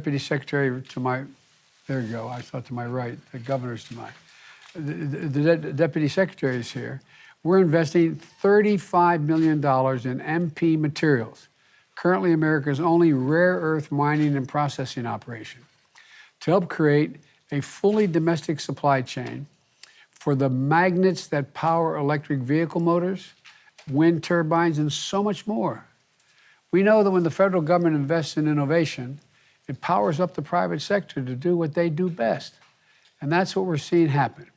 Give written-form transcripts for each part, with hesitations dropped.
Deputy Secretary to my, there you go, I thought to my right, the governor's to my, the Deputy Secretary is here. We're investing $35 million in MP Materials, currently America's only rare earth mining and processing operation, to help create a fully domestic supply chain for the magnets that power electric vehicle motors, wind turbines, and so much more. We know that when the federal government invests in innovation, it powers up the private sector to do what they do best. And that's what we're seeing happen.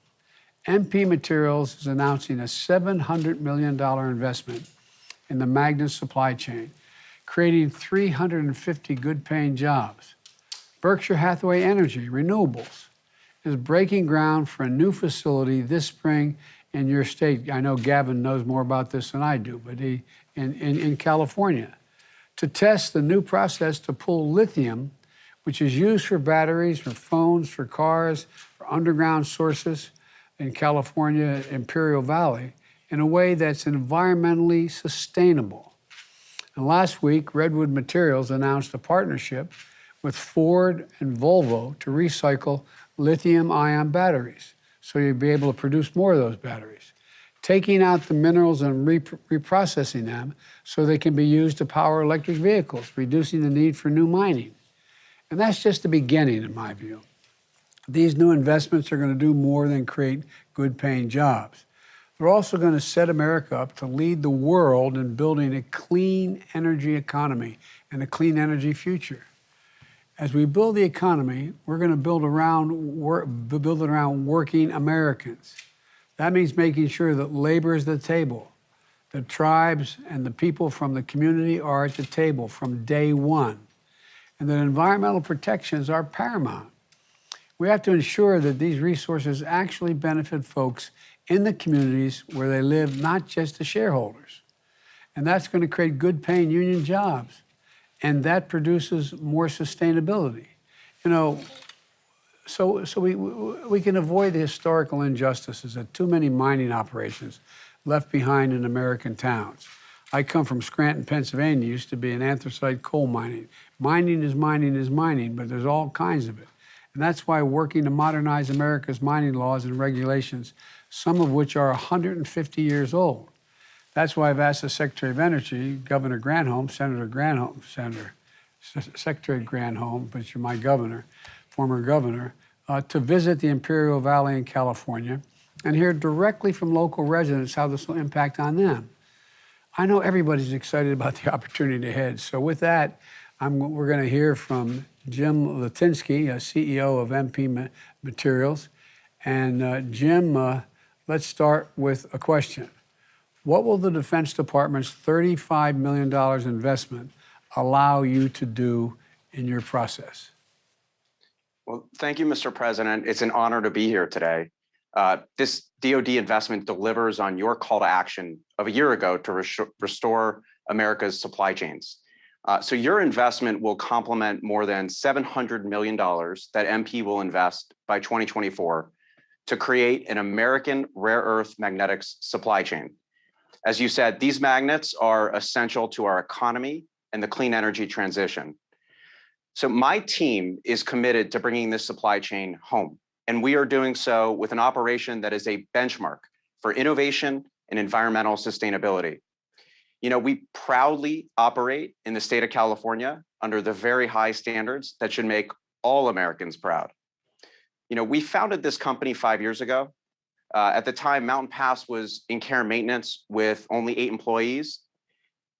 MP Materials is announcing a $700 million investment in the magnet supply chain, creating 350 good-paying jobs. Berkshire Hathaway Energy, renewables, is breaking ground for a new facility this spring in your state. I know Gavin knows more about this than I do, but in California, to test the new process to pull lithium, which is used for batteries, for phones, for cars, for underground sources in California, Imperial Valley, in a way that's environmentally sustainable. And last week, Redwood Materials announced a partnership with Ford and Volvo to recycle lithium-ion batteries, so you'll be able to produce more of those batteries, taking out the minerals and reprocessing them so they can be used to power electric vehicles, reducing the need for new mining. And that's just the beginning, in my view. These new investments are going to do more than create good-paying jobs. They're also going to set America up to lead the world in building a clean energy economy and a clean energy future. As we build the economy, we're going to build it around working Americans. That means making sure that labor is at the table. The tribes and the people from the community are at the table from day one. And that environmental protections are paramount. We have to ensure that these resources actually benefit folks in the communities where they live, not just the shareholders. And that's going to create good-paying union jobs. And that produces more sustainability. You know, so we can avoid the historical injustices that too many mining operations left behind in American towns. I come from Scranton, Pennsylvania, used to be an anthracite coal mining. Mining is mining is mining, but there's all kinds of it. And that's why working to modernize America's mining laws and regulations, some of which are 150 years old. That's why I've asked the Secretary of Energy, Governor Granholm, Secretary Granholm, but you're my governor, former governor, to visit the Imperial Valley in California and hear directly from local residents how this will impact on them. I know everybody's excited about the opportunity ahead. So with that, we're going to hear from Jim Litinsky, CEO of MP Materials. And Jim, let's start with a question. What will the Defense Department's $35 million investment allow you to do in your process? Well, thank you, Mr. President. It's an honor to be here today. This DoD investment delivers on your call to action of a year ago to restore America's supply chains. So your investment will complement more than $700 million that MP will invest by 2024 to create an American rare earth magnetics supply chain. As you said, these magnets are essential to our economy and the clean energy transition. So my team is committed to bringing this supply chain home, and we are doing so with an operation that is a benchmark for innovation and environmental sustainability. You know, we proudly operate in the state of California under the very high standards that should make all Americans proud. You know, we founded this company 5 years ago. At the time, Mountain Pass was in care and maintenance with only 8 employees.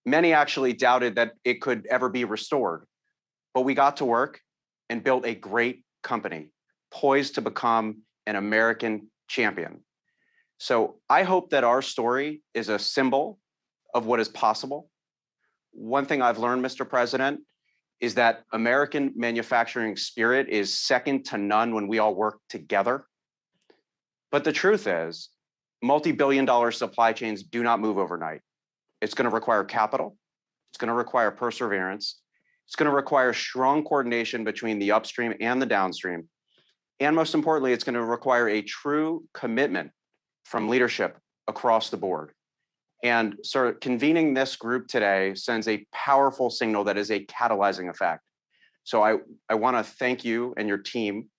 Many actually doubted that it could ever be restored, but we got to work and built a great company poised to become an American champion. So I hope that our story is a symbol of what is possible. One thing I've learned, Mr. President, is that American manufacturing spirit is second to none when we all work together. But the truth is, multi-billion-dollar supply chains do not move overnight. It's going to require capital. It's going to require perseverance. It's going to require strong coordination between the upstream and the downstream. And most importantly, it's going to require a true commitment from leadership across the board. And sir, convening this group today sends a powerful signal that is a catalyzing effect. So I want to thank you and your team.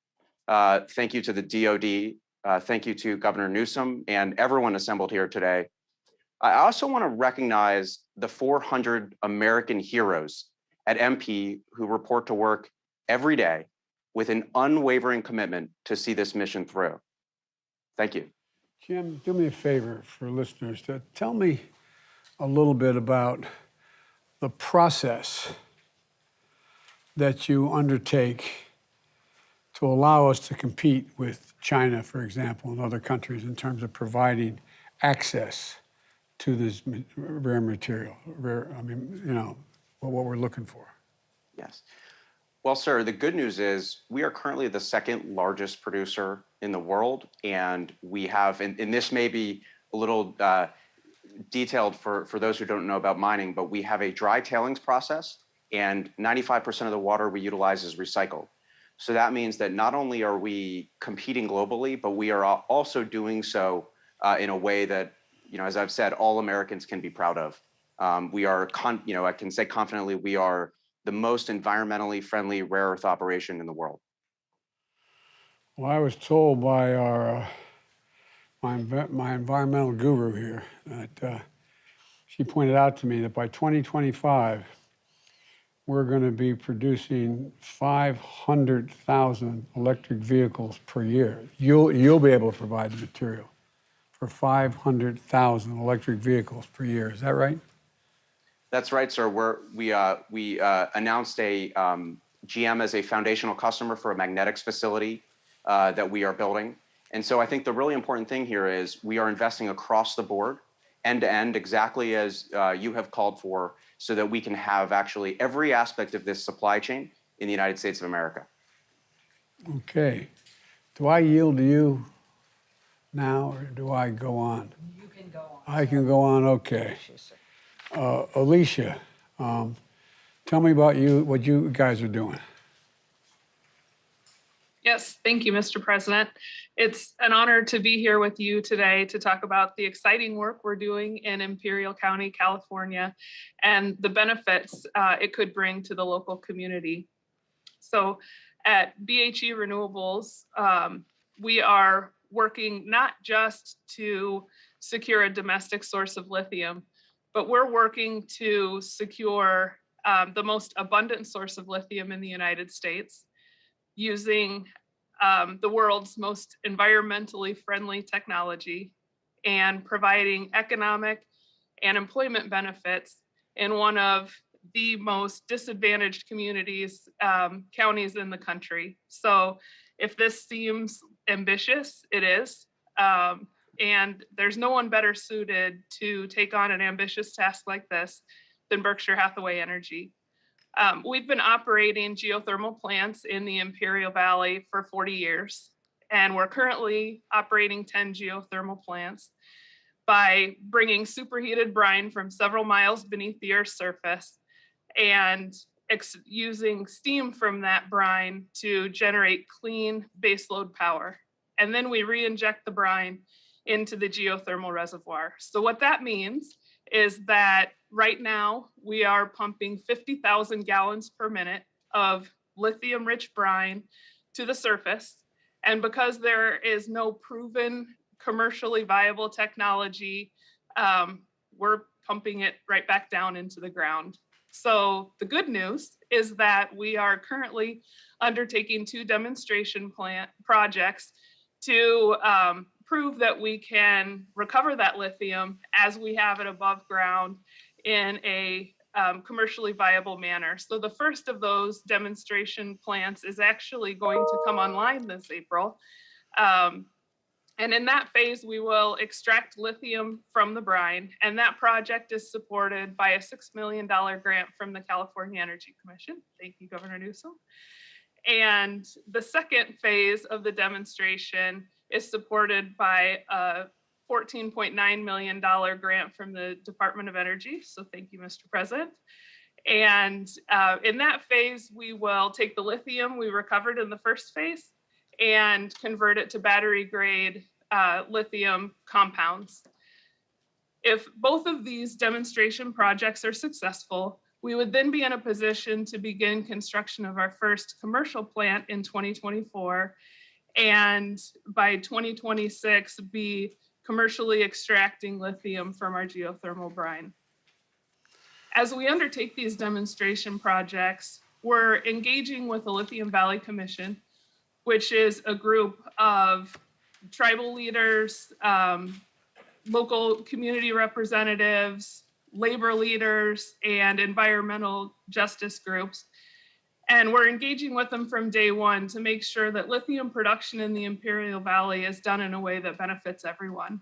Thank you to the DOD. Thank you to Governor Newsom and everyone assembled here today. I also want to recognize the 400 American heroes at MP who report to work every day with an unwavering commitment to see this mission through. Thank you. Jim, do me a favor for listeners to tell me a little bit about the process that you undertake to allow us to compete with China, for example, and other countries in terms of providing access to this rare material, what we're looking for. Yes. Well, sir, the good news is we are currently the second largest producer in the world. And we have, and this may be a little detailed for those who don't know about mining, but we have a dry tailings process and 95% of the water we utilize is recycled. So that means that not only are we competing globally, but we are also doing so in a way that, as I've said, all Americans can be proud of. We are, I can say confidently, we are the most environmentally friendly rare earth operation in the world. Well, I was told by our my environmental guru here that she pointed out to me that by 2025, we're going to be producing 500,000 electric vehicles per year. You'll be able to provide the material for 500,000 electric vehicles per year. Is that right? That's right, sir. We announced a GM as a foundational customer for a magnetics facility that we are building. And so I think the really important thing here is we are investing across the board, end to end, exactly as you have called for, so that we can have actually every aspect of this supply chain in the United States of America. Okay. Do I yield to you now, or do I go on? You can go on. I can go on, okay. Alicia, tell me about what you guys are doing. Yes, thank you, Mr. President. It's an honor to be here with you today to talk about the exciting work we're doing in Imperial County, California, and the benefits it could bring to the local community. So at BHE Renewables, we are working not just to secure a domestic source of lithium, but we're working to secure the most abundant source of lithium in the United States, using the world's most environmentally friendly technology and providing economic and employment benefits in one of the most disadvantaged communities, counties in the country. So if this seems ambitious, it is. And there's no one better suited to take on an ambitious task like this than Berkshire Hathaway Energy. We've been operating geothermal plants in the Imperial Valley for 40 years, and we're currently operating 10 geothermal plants by bringing superheated brine from several miles beneath the Earth's surface and using steam from that brine to generate clean baseload power. And then we re-inject the brine into the geothermal reservoir. So what that means is that right now we are pumping 50,000 gallons per minute of lithium-rich brine to the surface. And because there is no proven commercially viable technology, we're pumping it right back down into the ground. So the good news is that we are currently undertaking 2 demonstration plant projects to prove that we can recover that lithium as we have it above ground in a commercially viable manner. So the first of those demonstration plants is actually going to come online this April. And in that phase, we will extract lithium from the brine. And that project is supported by a $6 million grant from the California Energy Commission. Thank you, Governor Newsom. And the second phase of the demonstration is supported by a $14.9 million grant from the Department of Energy. So thank you, Mr. President. And in that phase, we will take the lithium we recovered in the first phase and convert it to battery grade lithium compounds. If both of these demonstration projects are successful, We would then be in a position to begin construction of our first commercial plant in 2024, and by 2026 be commercially extracting lithium from our geothermal brine. As we undertake these demonstration projects, we're engaging with the Lithium Valley Commission, which is a group of tribal leaders, local community representatives, labor leaders, and environmental justice groups. And we're engaging with them from day one to make sure that lithium production in the Imperial Valley is done in a way that benefits everyone.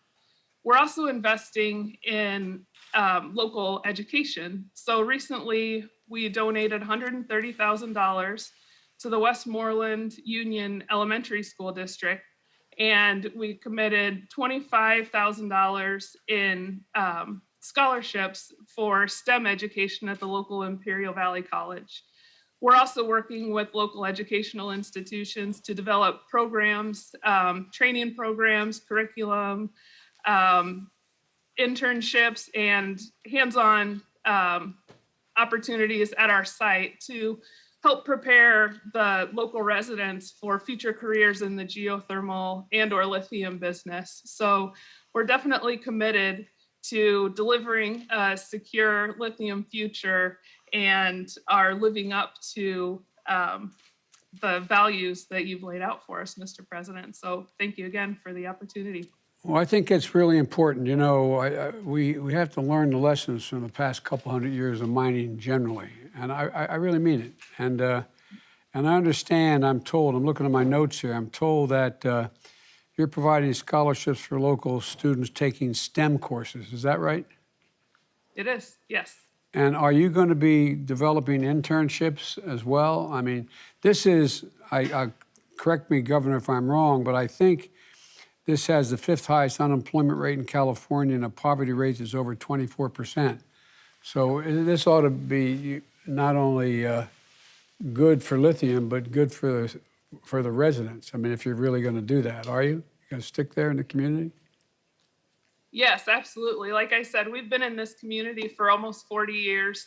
We're also investing in local education. So recently we donated $130,000 to the Westmoreland Union Elementary School District, and we committed $25,000 in scholarships for STEM education at the local Imperial Valley College. We're also working with local educational institutions to develop programs, training programs, curriculum, internships, and hands-on opportunities at our site to help prepare the local residents for future careers in the geothermal and or lithium business. So we're definitely committed to delivering a secure lithium future and are living up to the values that you've laid out for us, Mr. President. So thank you again for the opportunity. Well, I think it's really important. You know, we have to learn the lessons from the past couple hundred years of mining generally, and I really mean it. And I understand. I'm told. I'm looking at my notes here. I'm told that you're providing scholarships for local students taking STEM courses. Is that right? It is. Yes. And are you going to be developing internships as well? I mean, this is. Correct me, Governor, if I'm wrong, but I think this has the 5th highest unemployment rate in California, and the poverty rate is over 24%. So this ought to be not only good for lithium, but good for the residents. I mean, if you're really going to do that, are you going to stick there in the community? Yes, absolutely. Like I said, we've been in this community for almost 40 years.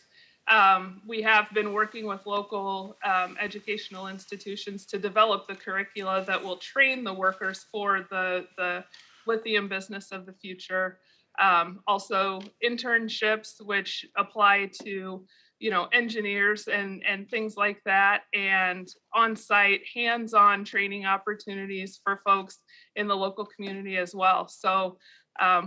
We have been working with local educational institutions to develop the curricula that will train the workers for the lithium business of the future. Also internships, which apply to, you know, engineers and things like that, and on-site hands-on training opportunities for folks in the local community as well. So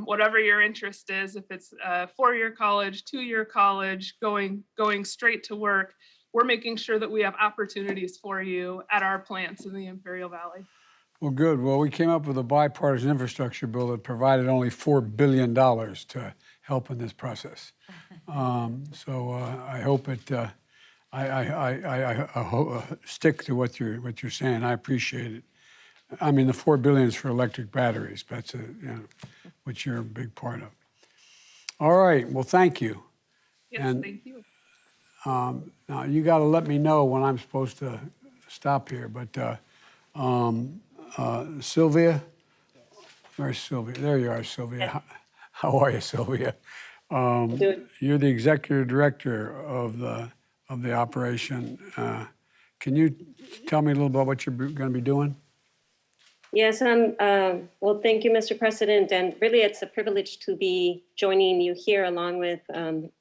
whatever your interest is, if it's a 4-year college, 2-year college, going straight to work, we're making sure that we have opportunities for you at our plants in the Imperial Valley. Well, good. Well, we came up with a bipartisan infrastructure bill that provided only $4 billion to help in this process. So I hope it. I stick to what you're saying. I appreciate it. I mean, the $4 billion is for electric batteries. That's which you're a big part of. All right. Well, thank you. Yes, and, thank you. Now you got to let me know when I'm supposed to stop here. But Sylvia, where's Sylvia? There you are, Sylvia. How are you, Sylvia? You're the executive director of the operation. Can you tell me a little about what you're going to be doing? Yes, well, thank you, Mr. President. And really, it's a privilege to be joining you here along with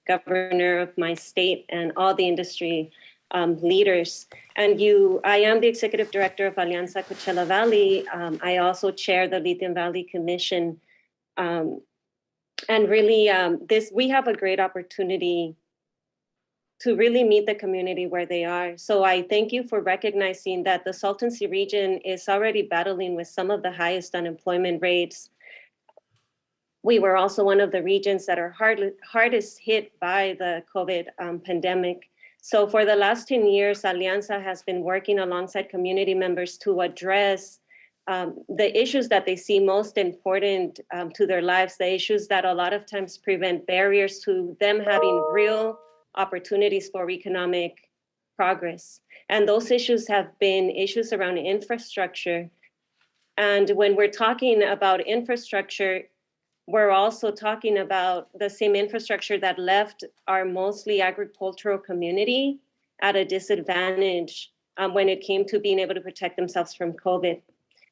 Governor of my state and all the industry leaders. And I am the executive director of Alianza Coachella Valley. I also chair the Lithium Valley Commission. And really, we have a great opportunity to really meet the community where they are. So I thank you for recognizing that the Salton Sea region is already battling with some of the highest unemployment rates. We were also one of the regions that are hardest hit by the COVID pandemic. So for the last 10 years, Alianza has been working alongside community members to address the issues that they see most important to their lives, the issues that a lot of times prevent barriers to them having real opportunities for economic progress. And those issues have been issues around infrastructure. And when we're talking about infrastructure, we're also talking about the same infrastructure that left our mostly agricultural community at a disadvantage when it came to being able to protect themselves from COVID.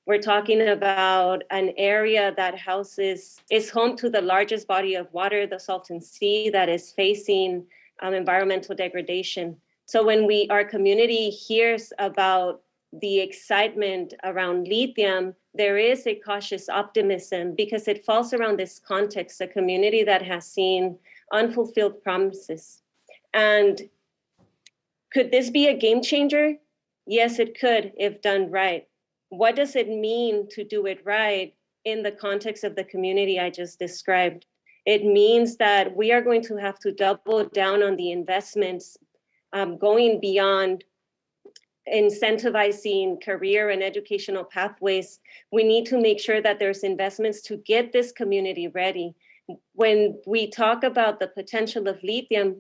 We're talking about an area that is home to the largest body of water, the Salton Sea, that is facing environmental degradation. So when our community hears about the excitement around lithium, there is a cautious optimism because it falls around this context, a community that has seen unfulfilled promises. And could this be a game changer? Yes, it could if done right. What does it mean to do it right in the context of the community I just described? It means that we are going to have to double down on the investments going beyond incentivizing career and educational pathways. We need to make sure that there's investments to get this community ready. When we talk about the potential of lithium,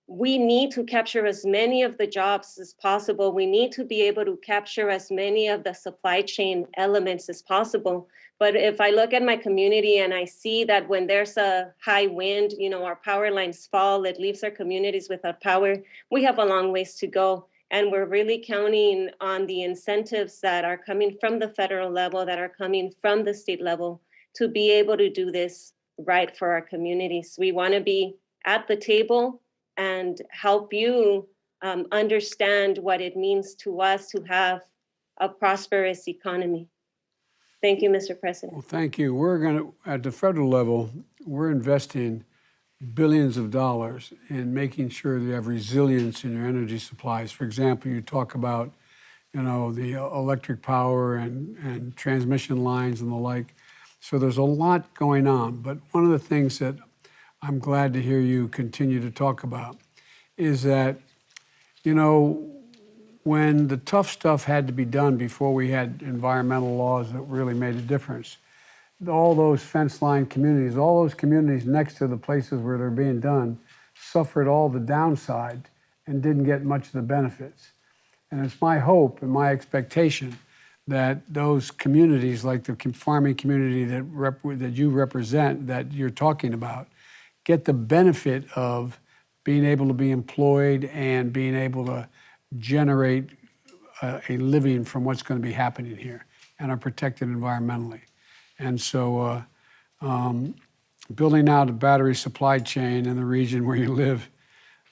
we need to capture as many of the jobs as possible. We need to be able to capture as many of the supply chain elements as possible. But if I look at my community and I see that when there's a high wind, our power lines fall, it leaves our communities without power, we have a long ways to go. And we're really counting on the incentives that are coming from the federal level, that are coming from the state level, to be able to do this right for our communities. We want to be at the table and help you understand what it means to us to have a prosperous economy. Thank you, Mr. President. Well, thank you. We're going to, at the federal level, we're investing billions of dollars in making sure that you have resilience in your energy supplies. For example, you talk about, the electric power and transmission lines and the like. So there's a lot going on. But one of the things that I'm glad to hear you continue to talk about is that, when the tough stuff had to be done before we had environmental laws that really made a difference, all those fence line communities, all those communities next to the places where they're being done suffered all the downside and didn't get much of the benefits. And it's my hope and my expectation that those communities, like the farming community that you represent, that you're talking about, get the benefit of being able to be employed and being able to generate a living from what's going to be happening here and are protected environmentally. And so building out a battery supply chain in the region where you live,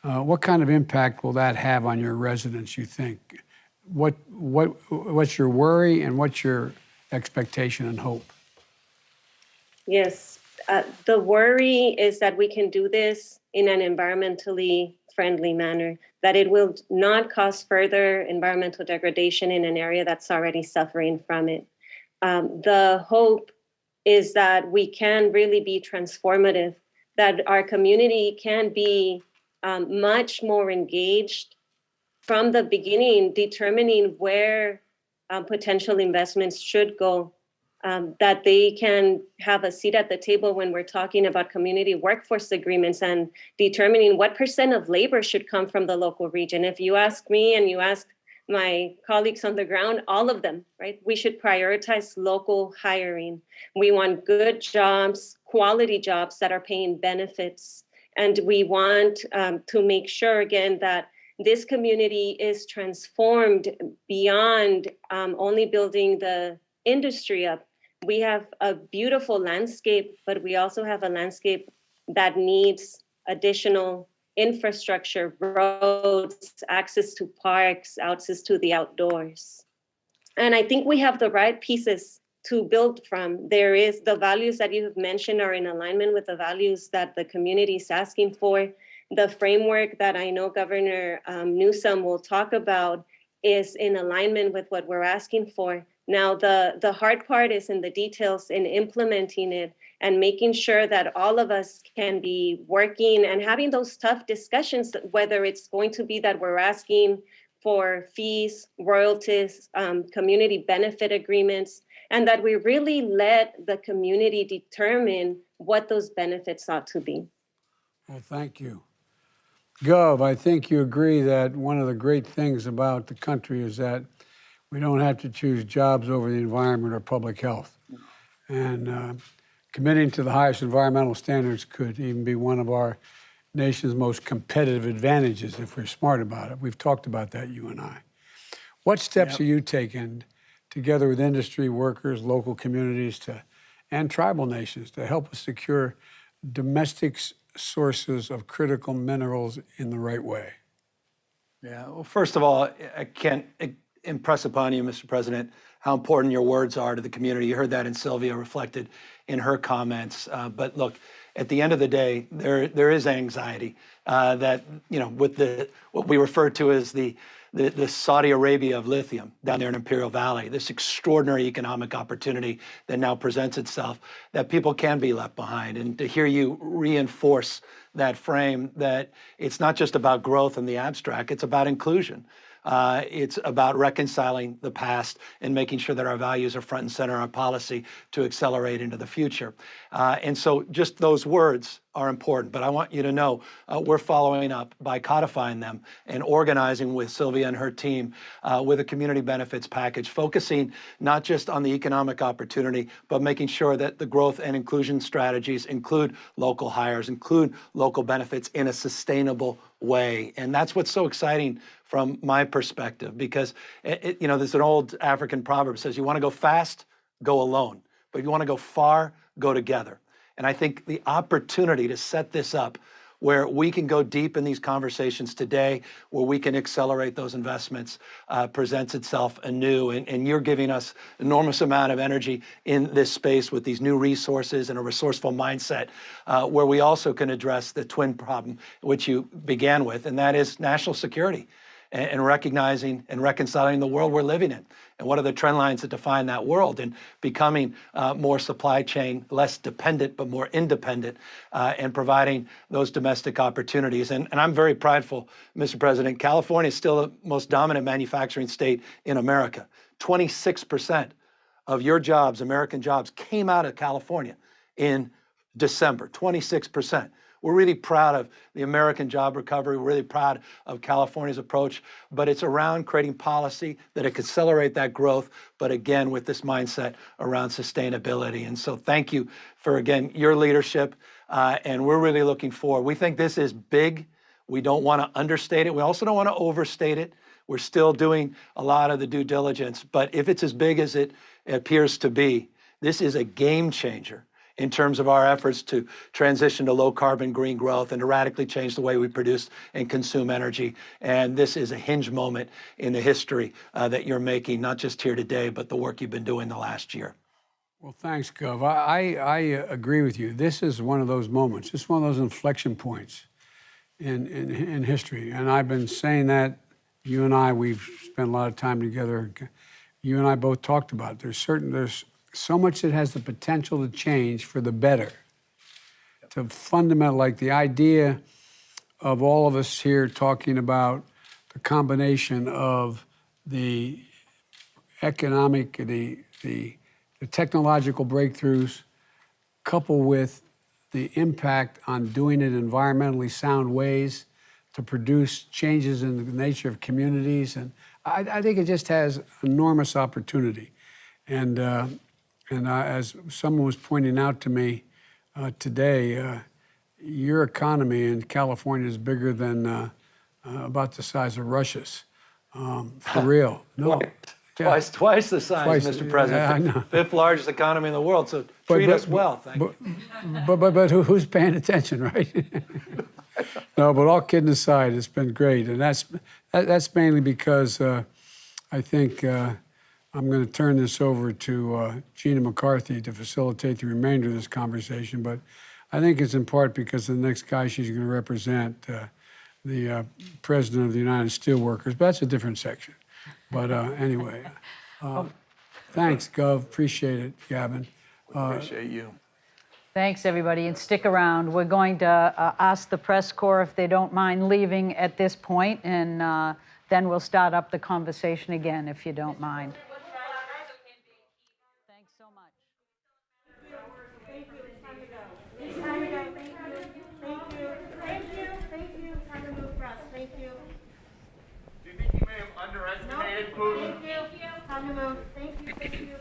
what kind of impact will that have on your residents, you think? What's your worry and what's your expectation and hope? Yes, the worry is that we can do this in an environmentally friendly manner, that it will not cause further environmental degradation in an area that's already suffering from it. The hope is that we can really be transformative, that our community can be much more engaged from the beginning, determining where potential investments should go, that they can have a seat at the table when we're talking about community workforce agreements and determining what % of labor should come from the local region. If you ask me and you ask my colleagues on the ground, all of them, right? We should prioritize local hiring. We want good jobs, quality jobs that are paying benefits. And we want to make sure, again, that this community is transformed beyond only building the industry up. We have a beautiful landscape, but we also have a landscape that needs additional infrastructure, roads, access to parks, access to the outdoors. And I think we have the right pieces to build from. The values that you have mentioned are in alignment with the values that the community is asking for. The framework that I know Governor Newsom will talk about is in alignment with what we're asking for. Now, the hard part is in the details in implementing it and making sure that all of us can be working and having those tough discussions, whether it's going to be that we're asking for fees, royalties, community benefit agreements, and that we really let the community determine what those benefits ought to be. Well, thank you. Gov, I think you agree that one of the great things about the country is that we don't have to choose jobs over the environment or public health. And Committing to the highest environmental standards could even be one of our nation's most competitive advantages if we're smart about it. We've talked about that, you and I. What steps are you taking together with industry, workers, local communities, and tribal nations to help us secure domestic sources of critical minerals in the right way? Yeah, well, first of all, I can't impress upon you, Mr. President, how important your words are to the community. You heard that in Sylvia reflected in her comments. But look, at the end of the day, there is anxiety that, with what we refer to as the Saudi Arabia of lithium down there in Imperial Valley, this extraordinary economic opportunity that now presents itself, that people can be left behind. And to hear you reinforce that frame, that it's not just about growth in the abstract, it's about inclusion. It's about reconciling the past and making sure that our values are front and center in our policy to accelerate into the future. And so just those words are important, but I want you to know we're following up by codifying them and organizing with Sylvia and her team with a community benefits package, focusing not just on the economic opportunity, but making sure that the growth and inclusion strategies include local hires, include local benefits in a sustainable way. And that's what's so exciting from my perspective, because there's an old African proverb that says, you want to go fast, go alone. But if you want to go far, go together. And I think the opportunity to set this up where we can go deep in these conversations today, where we can accelerate those investments, presents itself anew. And you're giving us enormous amount of energy in this space with these new resources and a resourceful mindset, where we also can address the twin problem, which you began with, and that is national security. And recognizing and reconciling the world we're living in. And what are the trend lines that define that world, and becoming more supply chain, less dependent, but more independent, and providing those domestic opportunities. And I'm very prideful, Mr. President. California is still the most dominant manufacturing state in America. 26% of your jobs, American jobs, came out of California in December, 26%. We're really proud of the American job recovery. We're really proud of California's approach, but it's around creating policy that it could accelerate that growth, but again, with this mindset around sustainability. And so thank you for, again, your leadership, and we're really looking forward. We think this is big. We don't want to understate it. We also don't want to overstate it. We're still doing a lot of the due diligence, but if it's as big as it appears to be, this is a game changer in terms of our efforts to transition to low carbon green growth and to radically change the way we produce and consume energy. And this is a hinge moment in the history that you're making, not just here today, but the work you've been doing the last year. Well, thanks, Gov. I agree with you. This is one of those moments. It's one of those inflection points in history. And I've been saying that. You and I, we've spent a lot of time together. You and I both talked about it. There's so much that has the potential to change for the better, to fundamental, like the idea of all of us here talking about the combination of the economic, the technological breakthroughs, coupled with the impact on doing it in environmentally sound ways to produce changes in the nature of communities. And I think it just has enormous opportunity. And as someone was pointing out to me today, your economy in California is bigger than about the size of Russia's. For real. No. Twice the size, Mr. President. I know. Fifth largest economy in the world, so treat us well, thank you. But who's paying attention, right? No, but all kidding aside, it's been great. And that's mainly because I think I'm going to turn this over to Gina McCarthy to facilitate the remainder of this conversation. But I think it's in part because the next guy she's going to represent, the president of the United Steelworkers, but that's a different section. But anyway, thanks, Gov. Appreciate it, Gavin. Appreciate you. Thanks, everybody, and stick around. We're going to ask the press corps if they don't mind leaving at this point, and then we'll start up the conversation again, if you don't mind. Thanks so much. Thank you. It's time to go. It's time to go. Thank you. Thank you. Thank you. Time to move for us. Thank you. Do you think you may have underestimated Putin? Thank you. Time to move. Thank you. Thank you.